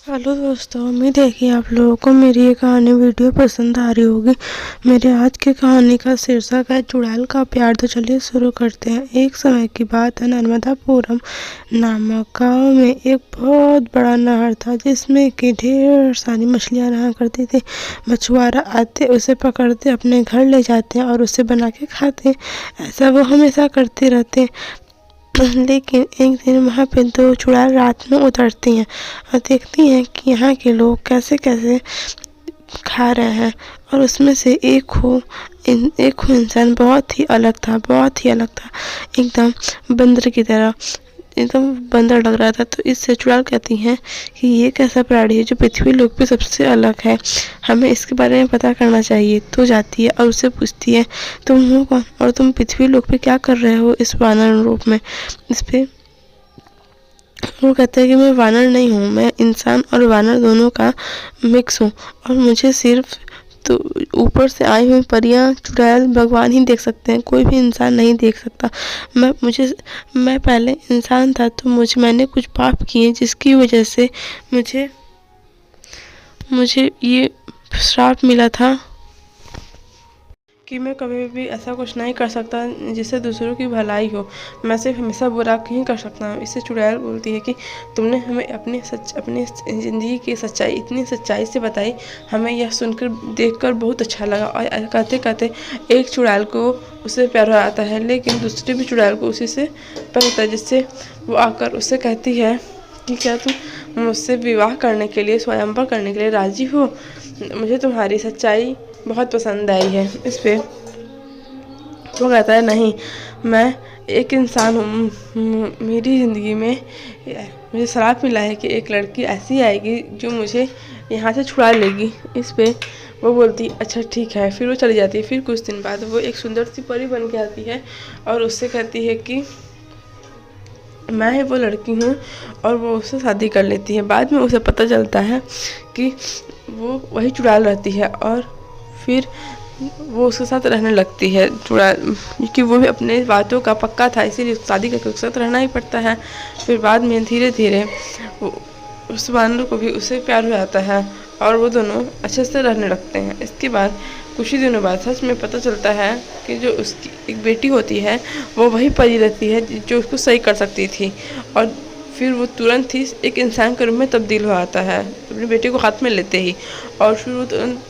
Hello दोस्तों, उम्मीद है कि आप लोगों को मेरी ये कहानी वीडियो पसंद आ रही होगी। मेरे आज की कहानी का शीर्षक है चुड़ैल का प्यार। तो चलिए शुरू करते हैं। एक समय की बात है, नर्मदापुरम नामक गांव में एक बहुत बड़ा नहर था जिसमें कि ढेर सारी मछलियां रहा करती थी। मछुआरा आते, उसे पकड़ते, अपने घर ले जाते और उसे बना के खाते। ऐसा वो हमेशा करते रहते। लेकिन एक दिन वहाँ पे दो चुड़ैल रात में उतरती हैं और देखती हैं कि यहाँ के लोग कैसे कैसे खा रहे हैं। और उसमें से एक खो इंसान बहुत ही अलग था, बहुत ही अलग था, एकदम बंदर की तरह, एकदम बंदर लग रहा था। तो इससे चुड़ैल कहती हैं कि ये कैसा प्राणी है जो पृथ्वी लोक पे सबसे अलग है, हमें इसके बारे में पता करना चाहिए। तो जाती है और उससे पूछती है, तुम हो कौन और तुम पृथ्वी लोक पे क्या कर रहे हो इस वानर रूप में। इस पे वो कहता है कि मैं वानर नहीं हूँ, मैं इंसान और वानर दोनों का मिक्स हूँ और मुझे सिर्फ तो ऊपर से आई हुई परियां, चुड़ैल, भगवान ही देख सकते हैं, कोई भी इंसान नहीं देख सकता। मैं पहले इंसान था तो मैंने कुछ पाप किए जिसकी वजह से मुझे मुझे ये श्राप मिला था कि मैं कभी भी ऐसा कुछ नहीं कर सकता जिससे दूसरों की भलाई हो। मैं सिर्फ हमेशा बुरा ही कर सकता हूँ। इससे चुड़ैल बोलती है कि तुमने हमें अपनी ज़िंदगी की सच्चाई इतनी सच्चाई से बताई, हमें यह सुनकर देखकर बहुत अच्छा लगा। और कहते कहते एक चुड़ैल को उससे प्यार हो आता है, लेकिन दूसरी भी चुड़ैल को उसी से प्यार होता है, जिससे वो आकर उससे कहती है कि क्या तुम मुझसे विवाह करने के लिए, स्वयंवर करने के लिए राज़ी हो। मुझे तुम्हारी सच्चाई बहुत पसंद आई है। इस पे वो कहता है, नहीं, मैं एक इंसान हूँ, मेरी ज़िंदगी में मुझे श्राप मिला है कि एक लड़की ऐसी आएगी जो मुझे यहाँ से छुड़ा लेगी। इस पे वो बोलती, अच्छा ठीक है। फिर वो चली जाती है। फिर कुछ दिन बाद वो एक सुंदर सी परी बन के आती है और उससे कहती है कि मैं ही वो लड़की हूँ, और वो उससे शादी कर लेती है। बाद में उसे पता चलता है कि वो वही चुड़ैल रहती है और फिर वो उसके साथ रहने लगती है चुड़ैल, क्योंकि वो भी अपने बातों का पक्का था, इसीलिए शादी करके उसके साथ रहना ही पड़ता है। फिर बाद में धीरे धीरे उस वानर को भी उससे प्यार हो जाता है और वो दोनों अच्छे से रहने लगते हैं। इसके बाद कुछ ही दिनों बाद सच में पता चलता है कि जो उसकी एक बेटी होती है वो वही परी रहती है जो उसको सही कर सकती थी। और फिर वो तुरंत ही एक इंसान के रूप में तब्दील हो आता है अपनी बेटी को हाथ में लेते ही। और फिर वो तुरंत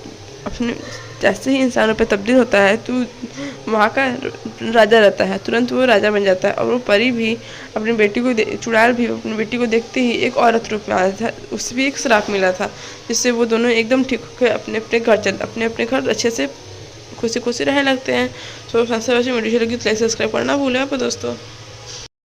अपने जैसे ही इंसानों पे तब्दील होता है तो वहाँ का राजा रहता है, तुरंत वो राजा बन जाता है। और वो परी भी अपनी बेटी को चुड़ैल भी अपनी बेटी को देखते ही एक औरत रूप में आया था। उसे भी एक श्राप मिला था जिससे वो दोनों एकदम ठीक होकर अपने अपने घर अच्छे से खुशी खुशी रहने लगते हैं। तो वैसे वीडियो लगी तो लाइक सब्सक्राइब करना भूलें आप दोस्तों।